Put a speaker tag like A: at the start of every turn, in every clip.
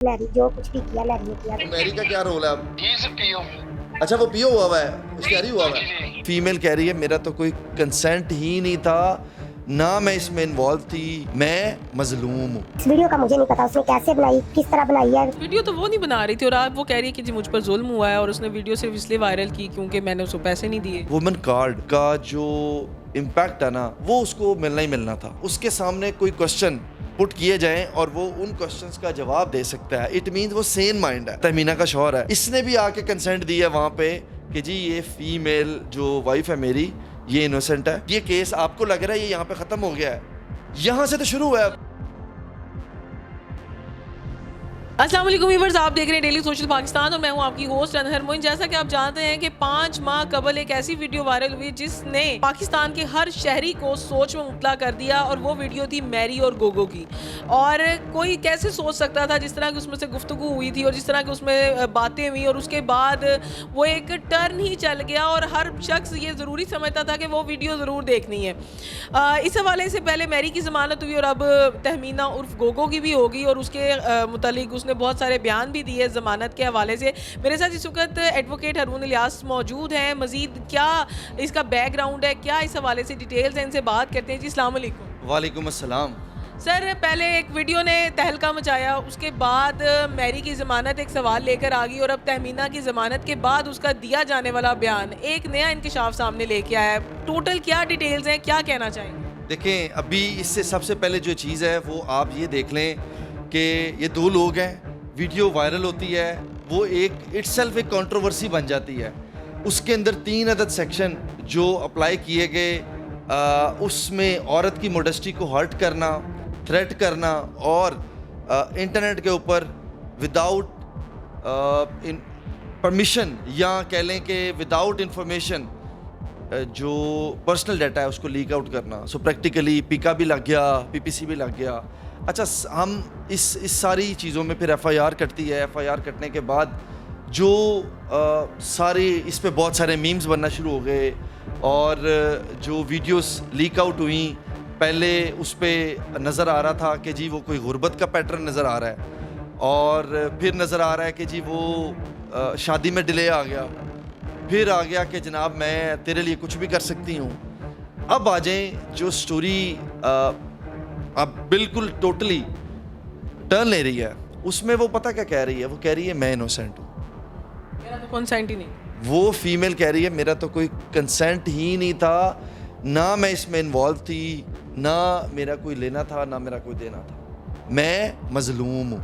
A: Mary जो कुछ भी किया मैरी ने किया।
B: मैरी का क्या रोल है अब?
C: He is PO.
B: अच्छा वो पीओ हुआ है, उसकी हुआ है। फीमेल कह रही है मेरा तो कोई कंसेंट ही नहीं था, ना मैं इसमें इन्वॉल्व थी, मैं मजलूम हूँ।
A: इस वीडियो का मुझे नहीं पता उसने कैसे बनाई, किस तरह बनाई है।
D: वीडियो तो वो नहीं बना रही थी और आप वो कह रही है कि जी मुझ पर जुल्म हुआ है और उसने वीडियो सिर्फ इसलिए वायरल की क्योंकि मैंने उसको पैसे नहीं दिए।
B: वुमेन कार्ड का जो इम्पैक्ट है ना वो उसको मिलना ही मिलना था। उसके सामने कोई क्वेश्चन पुट किए जाएं और वो उन क्वेश्चंस का जवाब दे सकता है, इट मींस वो सेन माइंड है। तहमीना का शौहर है, इसने भी आके कंसेंट दिया वहां पे कि जी ये फीमेल जो वाइफ है मेरी ये इनोसेंट है। ये केस आपको लग रहा है ये यहाँ पे खत्म हो गया है, यहाँ से तो शुरू हुआ है।
D: अस्सलाम वालेकुम व्यूअर्स, आप देख रहे हैं डेली सोशल पाकिस्तान और मैं हूं आपकी होस्ट अनहर मोइन। जैसा कि आप जानते हैं कि 5 माह कबल एक ऐसी वीडियो वायरल हुई जिसने पाकिस्तान के हर शहरी को सोच में मुब्तला कर दिया और वो वीडियो थी मैरी और गोगो की। और कोई कैसे सोच सकता था, जिस तरह की उसमें से गुफ्तगू हुई थी और जिस तरह की उसमें बातें हुई और उसके बाद वो एक टर्न ही चल गया और हर शख्स ये ज़रूरी समझता था कि वो वीडियो ज़रूर देखनी है। इस हवाले से पहले मैरी की ज़मानत हुई और अब तहमीना उर्फ गोगो की भी होगी और उसके मुतालिक उसने बहुत सारे बयान भी दिए ज़मानत के हवाले से। मेरे साथ इस वक्त एडवोकेट हारून इलियास मौजूद हैं। मज़ीद क्या इसका बैकग्राउंड है, क्या इस हवाले से डिटेल्स हैं, इनसे बात करते हैं। जी अस्सलाम वालेकुम।
B: वालेकुम अस्सलाम।
D: सर पहले एक वीडियो ने तहलका मचाया, उसके बाद मैरी की ज़मानत एक सवाल लेकर आ गई और अब तहमीना की ज़मानत के बाद उसका दिया जाने वाला बयान एक नया इंकशाफ सामने लेके आया है। टोटल क्या डिटेल्स हैं, क्या कहना चाहेंगे?
B: देखें अभी इससे सबसे पहले जो चीज़ है वो आप ये देख लें कि ये दो लोग हैं, वीडियो वायरल होती है, वो एक इटसेल्फ एक कंट्रोवर्सी बन जाती है। उसके अंदर 3 अदद सेक्शन जो अप्लाई किए गए, उसमें औरत की मोडेस्टी को हर्ट करना, थ्रेट करना और इंटरनेट के ऊपर विदाउट परमिशन या कह लें कि विदाउट इंफॉर्मेशन जो पर्सनल डाटा है उसको लीक आउट करना। सो प्रैक्टिकली पीका भी लग गया, पीपीसी भी लग गया। अच्छा हम इस सारी चीज़ों में फिर एफआईआर कटती है। एफआईआर कटने के बाद जो सारे इस पे बहुत सारे मीम्स बनना शुरू हो गए और जो वीडियोस लीक आउट हुई, पहले उस पे नज़र आ रहा था कि जी वो कोई गुर्बत का पैटर्न नज़र आ रहा है और फिर नज़र आ रहा है कि जी वो शादी में डिले आ गया, फिर आ गया कि जनाब मैं तेरे लिए कुछ भी कर सकती हूँ। अब आ जाएं जो स्टोरी अब बिल्कुल टोटली टर्न ले रही है, उसमें वो पता क्या कह रही है? वो कह रही है मैं इनोसेंट हूँ,
D: मेरा तो कंसेंट ही नहीं।
B: वो फीमेल कह रही है मेरा तो कोई कंसेंट ही नहीं था, ना मैं इसमें इन्वॉल्व थी, ना मेरा कोई लेना था, ना मेरा कोई देना था, मैं मजलूम हूँ।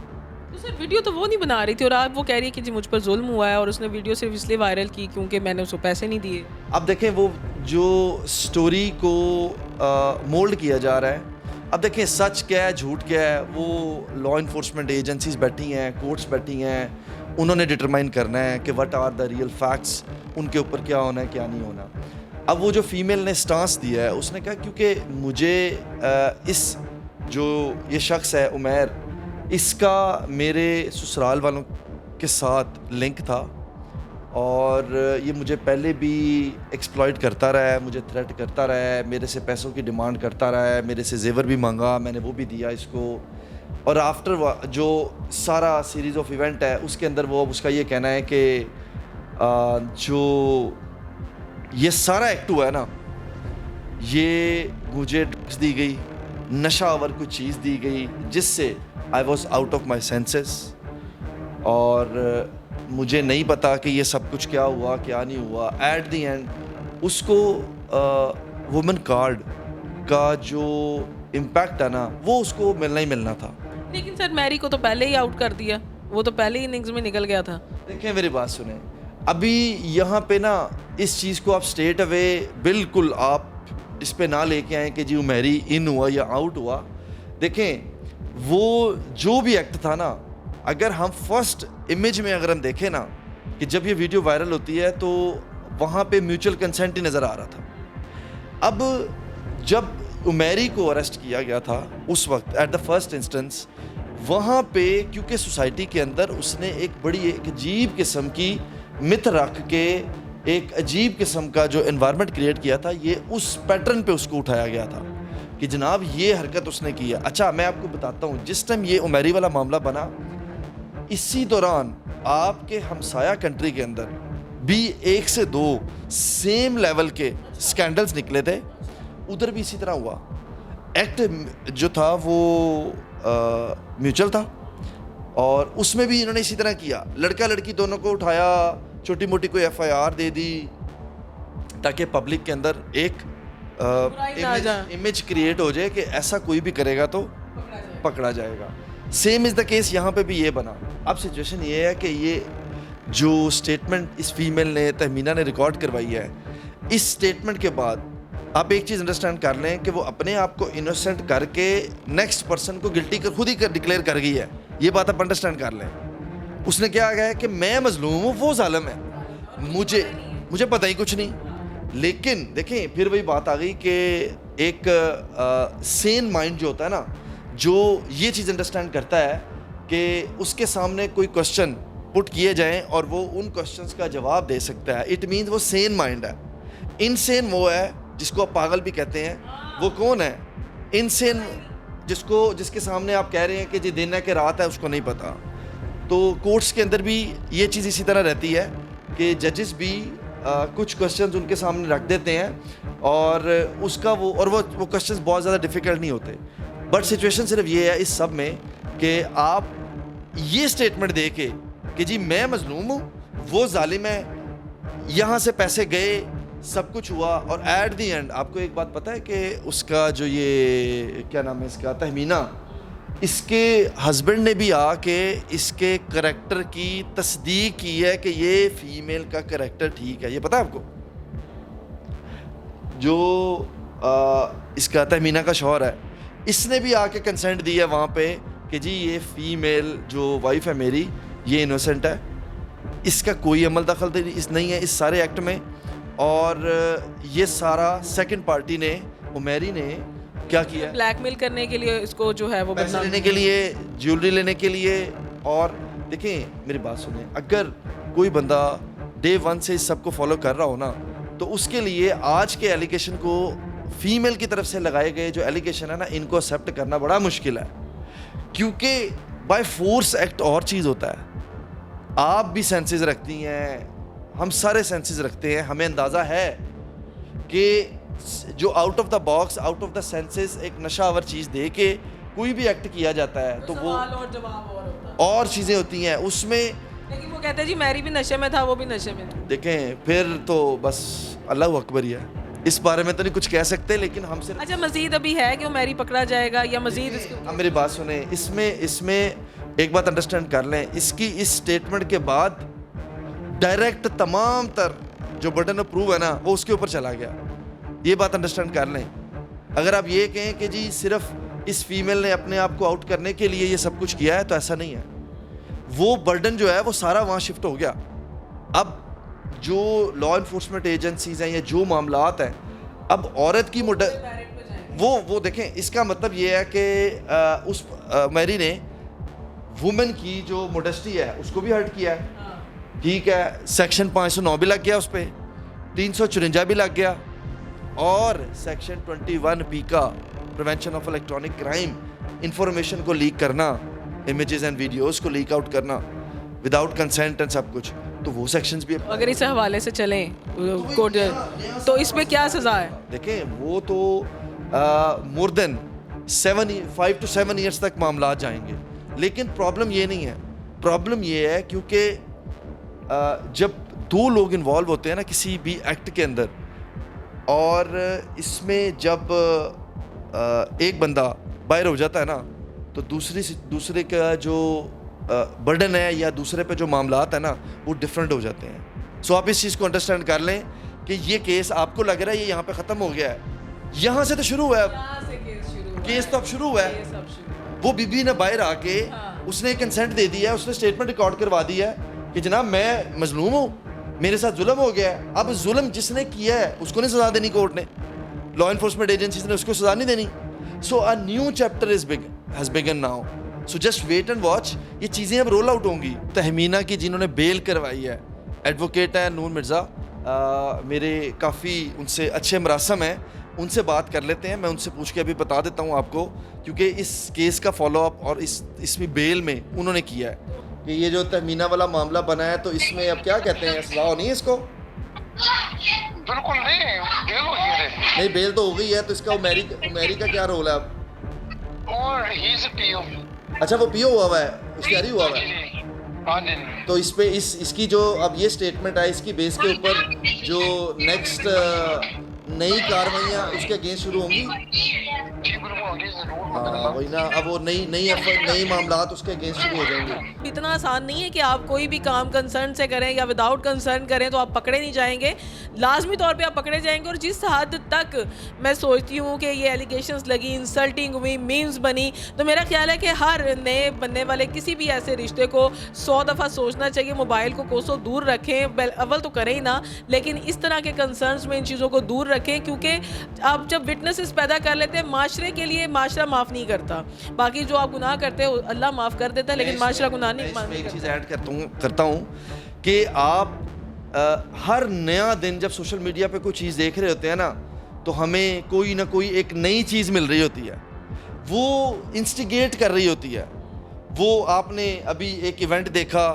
D: तो सर वीडियो तो वो नहीं बना रही थी और आप वो कह रही है कि जी मुझ पर जुल्म हुआ है और उसने वीडियो सिर्फ इसलिए वायरल की क्योंकि मैंने उसको पैसे नहीं दिए।
B: अब देखें वो जो स्टोरी को मोल्ड किया जा रहा है, अब देखें सच क्या है झूठ क्या है वो लॉ इन्फोर्समेंट एजेंसीज बैठी हैं, कोर्ट्स बैठी हैं, उन्होंने डिटरमाइन करना है कि what are the real facts, उनके ऊपर क्या होना है क्या नहीं होना। अब वो जो फीमेल ने स्टांस दिया है उसने कहा क्योंकि मुझे इस जो ये शख्स है उमैर, इसका मेरे ससुराल वालों के साथ लिंक था और ये मुझे पहले भी एक्सप्लॉइट करता रहा है, मुझे थ्रेट करता रहा है, मेरे से पैसों की डिमांड करता रहा है, मेरे से जेवर भी मांगा, मैंने वो भी दिया इसको। और आफ्टर जो सारा सीरीज़ ऑफ इवेंट है उसके अंदर वो उसका ये कहना है कि जो ये सारा एक्ट हुआ है ना, ये मुझे ड्रग्स दी गई, नशा आवर कोई चीज़ दी गई जिससे I was out of my senses और मुझे नहीं पता कि ये सब कुछ क्या हुआ क्या नहीं हुआ। एट दी एंड उसको वुमेन कार्ड का जो इम्पैक्ट है ना वो उसको मिलना ही मिलना था।
D: लेकिन सर मैरी को तो पहले ही आउट कर दिया, वो तो पहले ही इनिंग्स में निकल गया था।
B: देखें मेरी बात सुने, अभी यहाँ पे ना इस चीज़ को आप स्ट्रेट अवे बिल्कुल आप इस पे ना लेके आए कि जी मैरी इन हुआ या आउट हुआ। देखें वो जो भी एक्ट था ना, अगर हम फर्स्ट इमेज में अगर हम देखें ना कि जब ये वीडियो वायरल होती है तो वहाँ पे म्यूचुअल कंसेंट ही नज़र आ रहा था। अब जब उमैरी को अरेस्ट किया गया था उस वक्त एट द फर्स्ट इंस्टेंस, वहाँ पे क्योंकि सोसाइटी के अंदर उसने एक बड़ी एक अजीब किस्म की मिथ रख के एक अजीब किस्म का जो एनवायरनमेंट क्रिएट किया था, ये उस पैटर्न पे उसको उठाया गया था कि जनाब ये हरकत उसने की है। अच्छा मैं आपको बताता हूँ, जिस टाइम ये उमैरी वाला मामला बना इसी दौरान आपके हमसाया कंट्री के अंदर भी 1 से 2 सेम लेवल के स्कैंडल्स निकले थे, उधर भी इसी तरह हुआ। एक्ट जो था वो म्यूचुअल था और उसमें भी इन्होंने इसी तरह किया, लड़का लड़की दोनों को उठाया, छोटी मोटी कोई FIR दे दी ताकि पब्लिक के अंदर एक इमेज क्रिएट हो जाए कि ऐसा कोई भी करेगा तो पकड़ा जाएगा। सेम इज़ द केस यहाँ पे भी ये बना। अब सिचुएशन ये है कि ये जो स्टेटमेंट इस फीमेल ने, तहमीना ने रिकॉर्ड करवाई है, इस स्टेटमेंट के बाद आप एक चीज़ अंडरस्टैंड कर लें कि वो अपने आप को इनोसेंट करके नेक्स्ट पर्सन को गिल्टी खुद ही डिक्लेयर कर गई है। ये बात आप अंडरस्टैंड कर लें। उसने क्या कहा है कि मैं मजलूम हूँ, वो जालिम है, मुझे पता ही कुछ नहीं। लेकिन देखें फिर वही बात आ गई कि एक सेन माइंड जो होता है ना, जो ये चीज़ अंडरस्टैंड करता है कि उसके सामने कोई क्वेश्चन पुट किए जाएं और वो उन क्वेश्चंस का जवाब दे सकता है, इट मीन्स वो सेन माइंड है। इनसेन वो है जिसको आप पागल भी कहते हैं, वो कौन है? इनसेन जिसके सामने आप कह रहे हैं कि जी दिन है कि रात है, उसको नहीं पता। तो कोर्ट्स के अंदर भी ये चीज़ इसी तरह रहती है कि जजेस भी कुछ क्वेश्चंस उनके सामने रख देते हैं और उसका वो क्वेश्चंस बहुत ज़्यादा डिफ़िकल्ट नहीं होते। बट सिचुएशन सिर्फ ये है इस सब में कि आप ये स्टेटमेंट दे के कि जी मैं मजलूम हूँ, वो जालिम है, यहाँ से पैसे गए, सब कुछ हुआ, और एट दी एंड आपको एक बात पता है कि उसका जो ये क्या नाम है इसका, तहमीना, इसके हस्बैंड ने भी आके इसके करैक्टर की तस्दीक की है कि ये फीमेल का करैक्टर ठीक है। ये पता है आपको? जो इसका तहमीना का शौहर है, इसने भी आके कंसेंट दी है वहाँ पे कि जी ये फीमेल जो वाइफ है मेरी, ये इनोसेंट है, इसका कोई अमल दखल नहीं है इस सारे एक्ट में। और ये सारा सेकंड पार्टी ने, उमेरी ने क्या किया,
D: ब्लैकमेल करने के लिए इसको जो है वो
B: पैसे लेने के लिए, ज्वेलरी लेने के लिए। और देखें मेरी बात सुने, अगर कोई बंदा डे 1 से इस सब को फॉलो कर रहा हो ना, तो उसके लिए आज के एलिगेशन को, फीमेल की तरफ से लगाए गए जो एलिगेशन है ना, इनको एक्सेप्ट करना बड़ा मुश्किल है, क्योंकि बाय फोर्स एक्ट और चीज़ होता है। आप भी सेंसेस रखती हैं, हम सारे सेंसेस रखते हैं, हमें अंदाज़ा है कि जो out of the box, out of the senses एक नशावर चीज़ दे के कोई भी एक्ट किया जाता है तो वो
D: और जवाब
B: और चीज़ें होती हैं उसमें।
D: लेकिन वो कहते हैं जी मैरी भी नशे में था, वो भी नशे में था।
B: देखें फिर तो बस अल्लाह अकबर ही है, इस बारे में तो नहीं कुछ कह सकते, लेकिन हम सिर्फ
D: अच्छा मजीद अभी है कि वो मैरी पकड़ा जाएगा या मजीद?
B: अब मेरी बात सुने, इसमें एक बात अंडरस्टैंड कर लें, इसकी इस स्टेटमेंट के बाद डायरेक्ट तमाम तर जो बटन ऑफ प्रूफ है ना, वो उसके ऊपर चला गया। ये बात अंडरस्टैंड कर लें। अगर आप ये कहें कि जी सिर्फ इस फीमेल ने अपने आप को आउट करने के लिए ये सब कुछ किया है, तो ऐसा नहीं है। वो बर्डन जो है वो सारा वहाँ शिफ्ट हो गया। अब जो लॉ इन्फोर्समेंट एजेंसीज हैं या जो मामलात हैं, अब औरत की वो देखें, इसका मतलब ये है कि उस मैरी ने वुमेन की जो मोडेस्टी है उसको भी हर्ट किया है। ठीक है, सेक्शन 509 भी लग गया उस पर, 354 भी लग गया, और सेक्शन 21B का prevention of electronic crime, information को लीक करना, इमेजेस एंड वीडियोस को लीक आउट करना विदाउट कंसेंट एंड सब कुछ, तो वो सेक्शंस भी। अगर
D: इस हवाले से चलें कोर्ट, तो इसमें क्या सज़ा है?
B: देखें वो तो मोर देन 5 to 7 ईयर्स तक मामला जाएंगे। लेकिन प्रॉब्लम ये नहीं है, प्रॉब्लम ये है क्योंकि जब 2 लोग इन्वॉल्व होते हैं ना किसी भी एक्ट के अंदर, और इसमें जब एक बंदा बाहर हो जाता है ना, तो दूसरे का जो बर्डन है या दूसरे पे जो मामलात है ना, वो डिफरेंट हो जाते हैं। सो आप इस चीज़ को अंडरस्टैंड कर लें कि ये केस आपको लग रहा है ये यहाँ पे ख़त्म हो गया है, यहाँ से तो शुरू हुआ है, केस तो अब शुरू हुआ है। वो बीबी ने बाहर आके उसने कंसेंट दे दिया है, उसने स्टेटमेंट रिकॉर्ड करवा दिया है कि जनाब मैं मजलूम हूँ, मेरे साथ जुल्म हो गया है। अब जुल्म जिसने किया है उसको नहीं सजा देनी कोर्ट ने, लॉ इन्फोर्समेंट एजेंसीज ने उसको सजा नहीं देनी। So a new chapter has begun now, so just wait and watch. ये चीज़ें अब रोल आउट होंगी। तहमीना की जिन्होंने बेल करवाई है, एडवोकेट है नूर मिर्ज़ा, मेरे काफ़ी उनसे अच्छे मरासम हैं, उनसे बात कर लेते हैं। मैं उनसे पूछ के अभी बता देता हूँ आपको, क्योंकि इस केस का फॉलोअप और इसमें बेल में उन्होंने किया है। कि ये जो तहमीना वाला मामला बना है, तो इसमें अब क्या कहते हैं, सजा होनी है इसको?
C: बिल्कुल नहीं, बेल हो गई है।
B: नहीं, बेल तो हो गई है, तो इसका उमेरी का क्या रोल है अब?
C: और ही इज पीओ।
B: अच्छा, वो पीओ हुआ है, इश्तिहारी हुआ है।
C: हाँ जी।
B: तो इस पे इसकी जो अब ये स्टेटमेंट है, इसकी बेस के ऊपर जो नेक्स्ट नई कार्रवाइयाँ उसके अगेंस्ट शुरू होंगी।
C: जी बिल्कुल होगी, जरूर।
B: हाँ वही ना, अब वो नई मामलात उसके अगेंस्ट शुरू हो जाएंगे।
D: इतना आसान नहीं है कि आप कोई भी काम कंसर्न से करें या विदाउट कंसर्न करें तो आप पकड़े नहीं जाएंगे। लाजमी तौर पे आप पकड़े जाएंगे। और जिस हद तक मैं सोचती हूँ कि ये एलिगेशंस लगी, इंसल्टिंग हुई, मीम्स बनी, तो मेरा ख्याल है कि हर नए बनने वाले किसी भी ऐसे रिश्ते को 100 दफ़ा सोचना चाहिए। मोबाइल को कोसों दूर रखें, अव्वल तो करें ही ना, लेकिन इस तरह के कंसर्न्स में इन चीज़ों को दूर रखें, क्योंकि आप जब विटनेसेस पैदा कर लेते हैं, माशरे के लिए माशरा माफ़ नहीं करता। बाकी जो आप गुनाह करते हो अल्लाह माफ़ कर देता है, लेकिन माशरा गुनाह नहीं
B: मैं
D: माफ़
B: एक चीज़
D: करता।
B: ऐड करता हूँ कि आप हर नया दिन जब सोशल मीडिया पे कोई चीज़ देख रहे होते हैं ना, तो हमें कोई ना कोई एक नई चीज़ मिल रही होती है, वो इंस्टिगेट कर रही होती है। वो आपने अभी एक इवेंट देखा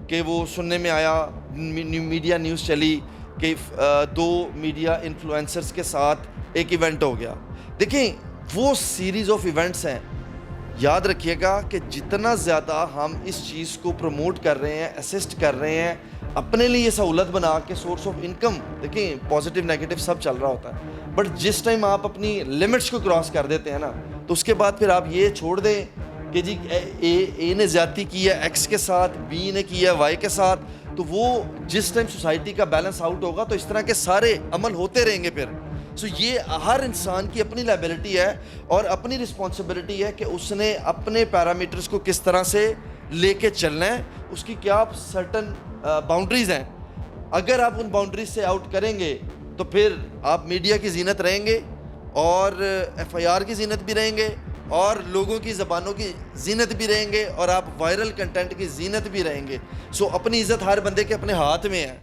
B: कि वो सुनने में आया, मीडिया न्यूज़ चली कि 2 मीडिया इन्फ्लुएंसर्स के साथ एक इवेंट हो गया। देखें, वो सीरीज़ ऑफ इवेंट्स हैं। याद रखिएगा कि जितना ज़्यादा हम इस चीज़ को प्रमोट कर रहे हैं, असिस्ट कर रहे हैं, अपने लिए सहूलत बना के सोर्स ऑफ इनकम, देखें पॉजिटिव नेगेटिव सब चल रहा होता है, बट जिस टाइम आप अपनी लिमिट्स को क्रॉस कर देते हैं ना, तो उसके बाद फिर आप ये छोड़ दें कि जी ए ने ज़्यादती की है एक्स के साथ, बी ने की है वाई के साथ, तो वो जिस टाइम सोसाइटी का बैलेंस आउट होगा तो इस तरह के सारे अमल होते रहेंगे फिर। सो ये हर इंसान की अपनी लायबिलिटी है और अपनी रिस्पॉन्सिबिलिटी है कि उसने अपने पैरामीटर्स को किस तरह से लेके चलना है, उसकी क्या सर्टन बाउंड्रीज़ हैं। अगर आप उन बाउंड्रीज से आउट करेंगे तो फिर आप मीडिया की जीनत रहेंगे और FIR की जीनत भी रहेंगे और लोगों की ज़बानों की जीनत भी रहेंगे और आप वायरल कंटेंट की जीनत भी रहेंगे। सो अपनी इज़्ज़त हर बंदे के अपने हाथ में है।